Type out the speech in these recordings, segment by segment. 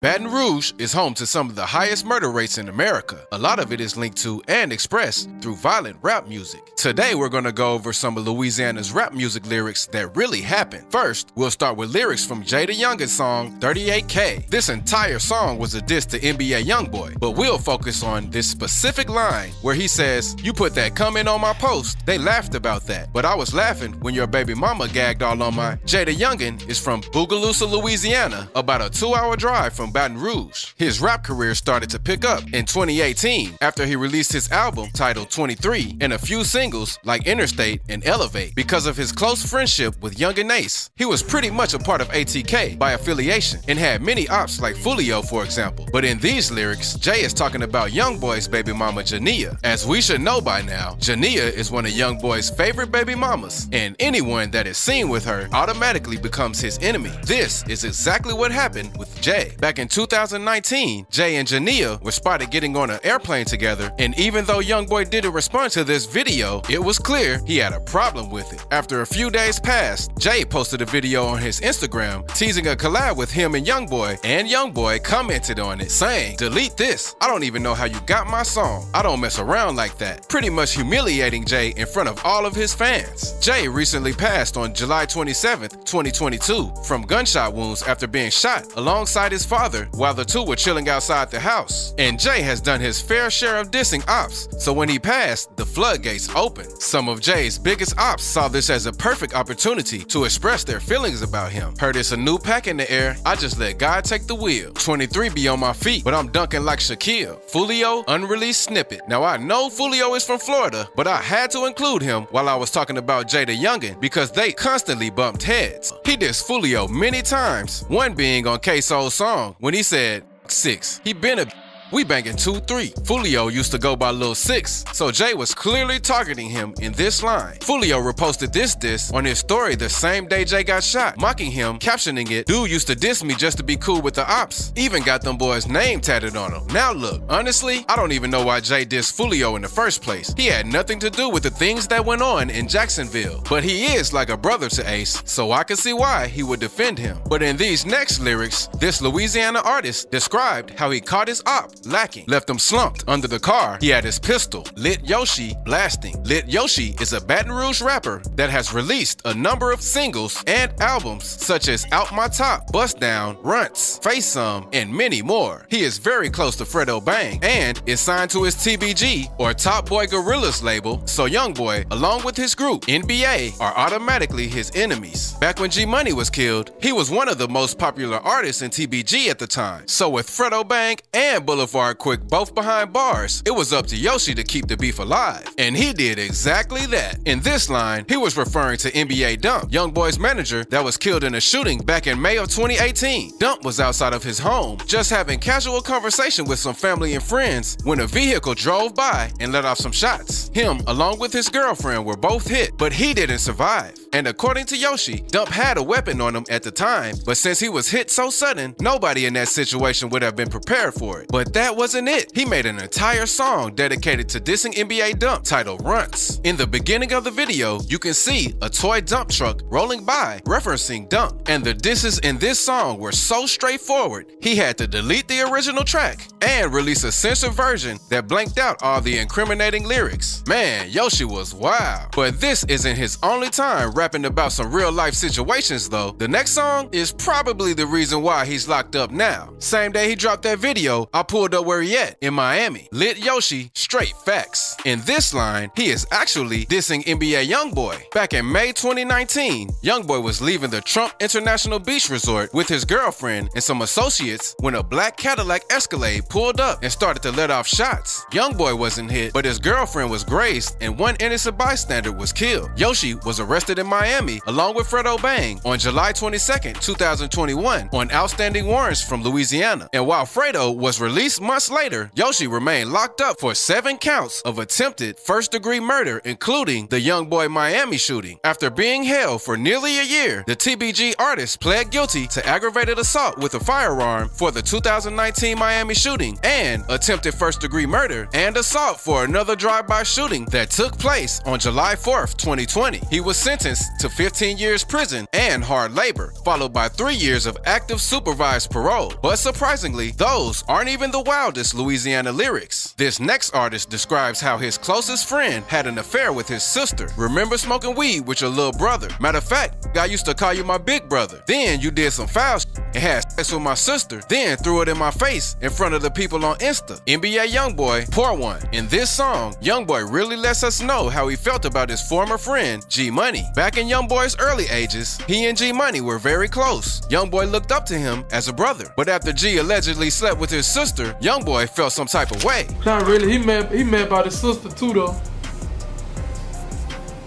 Baton Rouge is home to some of the highest murder rates in America. A lot of it is linked to and expressed through violent rap music. Today we're going to go over some of Louisiana's rap music lyrics that really happened. First, we'll start with lyrics from Jay the Youngest song, 38K. This entire song was a diss to NBA Youngboy, but we'll focus on this specific line where he says, "You put that comment on my post, they laughed about that, but I was laughing when your baby mama gagged all on my." Jay the Youngin is from Bogalusa, Louisiana, about a 2-hour drive from Baton Rouge. His rap career started to pick up in 2018 after he released his album titled 23 and a few singles like Interstate and Elevate. Because of his close friendship with Young and Ace, he was pretty much a part of ATK by affiliation and had many ops like Fulio, for example. But in these lyrics, Jay is talking about Youngboy's baby mama Jania. As we should know by now, Jania is one of Youngboy's favorite baby mamas, and anyone that is seen with her automatically becomes his enemy. This is exactly what happened with Jay. Back in 2019, Jay and Jania were spotted getting on an airplane together, and even though Youngboy didn't respond to this video, it was clear he had a problem with it. After a few days passed, Jay posted a video on his Instagram teasing a collab with him and Youngboy commented on it saying, "Delete this. I don't even know how you got my song. I don't mess around like that," pretty much humiliating Jay in front of all of his fans. Jay recently passed on July 27th, 2022 from gunshot wounds after being shot alongside his father while the two were chilling outside the house. And Jay has done his fair share of dissing ops, so when he passed, the floodgates opened. Some of Jay's biggest ops saw this as a perfect opportunity to express their feelings about him. "Heard it's a new pack in the air, I just let God take the wheel. 23 be on my feet, but I'm dunking like Shaquille. Fulio, unreleased snippet." Now I know Fulio is from Florida, but I had to include him while I was talking about Jay the Youngin because they constantly bumped heads. He dissed Fulio many times, one being on K-Soul's song when he said, "6, he been a we banging 2-3. Fulio used to go by Lil 6, so Jay was clearly targeting him in this line. Fulio reposted this diss on his story the same day Jay got shot, mocking him, captioning it, "Dude used to diss me just to be cool with the ops. Even got them boys' name tatted on him." Now look, honestly, I don't even know why Jay dissed Fulio in the first place. He had nothing to do with the things that went on in Jacksonville, but he is like a brother to Ace, so I can see why he would defend him. But in these next lyrics, this Louisiana artist described how he caught his op lacking, left him slumped under the car. He had his pistol, Lit Yoshi, blasting. Lit Yoshi is a Baton Rouge rapper that has released a number of singles and albums such as Out My Top, Bust Down, Runts, Face Some, and many more. He is very close to Fredo Bang and is signed to his TBG or Top Boy Gorillas label, so Youngboy, along with his group, NBA, are automatically his enemies. Back when G Money was killed, he was one of the most popular artists in TBG at the time. So with Fredo Bang and Boulevard Quick both behind bars, it was up to Yoshi to keep the beef alive. And he did exactly that. In this line, he was referring to NBA Dump, Youngboy's manager that was killed in a shooting back in May of 2018. Dump was outside of his home, just having casual conversation with some family and friends when a vehicle drove by and let off some shots. Him, along with his girlfriend, were both hit, but he didn't survive. And according to Yoshi, Dump had a weapon on him at the time, but since he was hit so sudden, nobody in that situation would have been prepared for it. But that wasn't it. He made an entire song dedicated to dissing NBA Dump titled Runts. In the beginning of the video, you can see a toy dump truck rolling by referencing Dump. And the disses in this song were so straightforward, he had to delete the original track and release a censored version that blanked out all the incriminating lyrics. Man, Yoshi was wild. But this isn't his only time rapping about some real life situations though. The next song is probably the reason why he's locked up now. Same day he dropped that video, I pulled up where he at, in Miami. Lit Yoshi, straight facts. In this line, he is actually dissing NBA Youngboy. Back in May 2019, Youngboy was leaving the Trump International Beach Resort with his girlfriend and some associates when a black Cadillac Escalade pulled up and started to let off shots. Youngboy wasn't hit, but his girlfriend was grazed and one innocent bystander was killed. Yoshi was arrested in Miami along with Fredo Bang on July 22nd, 2021 on outstanding warrants from Louisiana. And while Fredo was released months later, Yoshi remained locked up for 7 counts of attempted first-degree murder, including the Youngboy Miami shooting. After being held for nearly a year, the TBG artist pled guilty to aggravated assault with a firearm for the 2019 Miami shooting and attempted first-degree murder and assault for another drive-by shooting that took place on July 4th, 2020. He was sentenced sentenced to 15 years prison and hard labor, followed by 3 years of active supervised parole. But surprisingly, those aren't even the wildest Louisiana lyrics. This next artist describes how his closest friend had an affair with his sister. Remember smoking weed with your little brother? Matter of fact, I used to call you my big brother. Then you did some foul shit and had sex with my sister, then threw it in my face in front of the people on Insta. NBA Youngboy, Pour One. In this song, Youngboy really lets us know how he felt about his former friend, G Money. Back in Youngboy's early ages, he and G Money were very close. Youngboy looked up to him as a brother. But after G allegedly slept with his sister, Youngboy felt some type of way. Not really, he mad about his sister too though.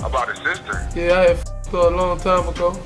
About his sister? Yeah, I had her a long time ago.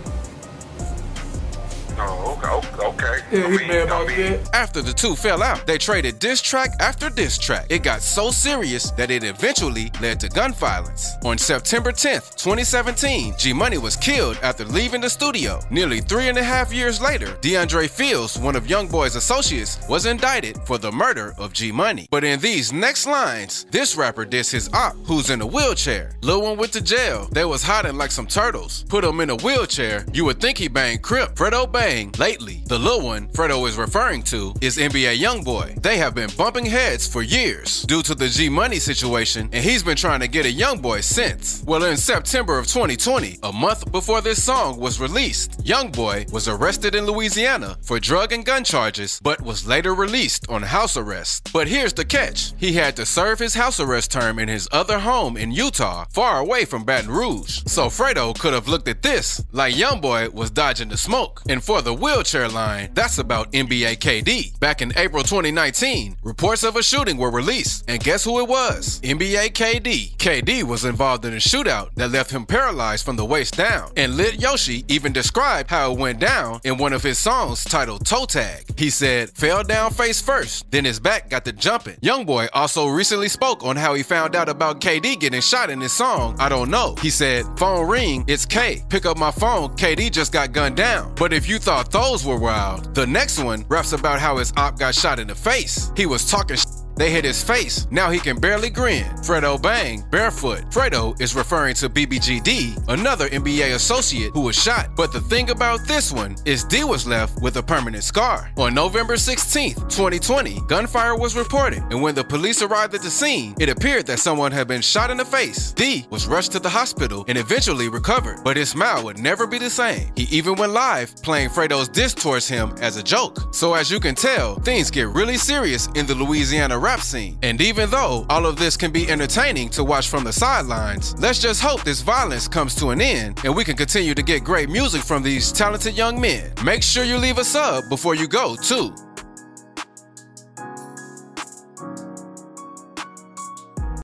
Oh, okay. Yeah, he mad about that. After the two fell out, they traded diss track after diss track. It got so serious that it eventually led to gun violence. On September 10th, 2017, G Money was killed after leaving the studio. Nearly 3.5 years later, DeAndre Fields, one of Youngboy's associates, was indicted for the murder of G Money. But in these next lines, this rapper dissed his op, who's in a wheelchair. Lil One went to jail. They was hiding like some turtles. Put him in a wheelchair. You would think he banged Crip. Fredo Bang. Lately, the Lil One Fredo is referring to is NBA Youngboy. They have been bumping heads for years due to the G Money situation, and he's been trying to get a Youngboy since. Well, in September of 2020, a month before this song was released, Youngboy was arrested in Louisiana for drug and gun charges, but was later released on house arrest. But here's the catch. He had to serve his house arrest term in his other home in Utah, far away from Baton Rouge. So Fredo could have looked at this like Youngboy was dodging the smoke. And for the wheelchair line, that's about NBA KD. Back in April 2019, reports of a shooting were released, and guess who it was? NBA KD. KD was involved in a shootout that left him paralyzed from the waist down, and Lit Yoshi even described how it went down in one of his songs titled Toe Tag. He said, fell down face first, then his back got to jumping. Youngboy also recently spoke on how he found out about KD getting shot in his song, I Don't Know. He said, phone ring, it's K. Pick up my phone, KD just got gunned down. But if you thought those were wild, the next one raps about how his op got shot in the face. He was talking shit. They hit his face, now he can barely grin. Fredo Bang, barefoot. Fredo is referring to BBGD, another NBA associate who was shot. But the thing about this one is D was left with a permanent scar. On November 16th, 2020, gunfire was reported, and when the police arrived at the scene, it appeared that someone had been shot in the face. D was rushed to the hospital and eventually recovered, but his smile would never be the same. He even went live playing Fredo's diss towards him as a joke. So as you can tell, things get really serious in the Louisiana rap scene. And even though all of this can be entertaining to watch from the sidelines, let's just hope this violence comes to an end and we can continue to get great music from these talented young men. Make sure you leave a sub before you go too.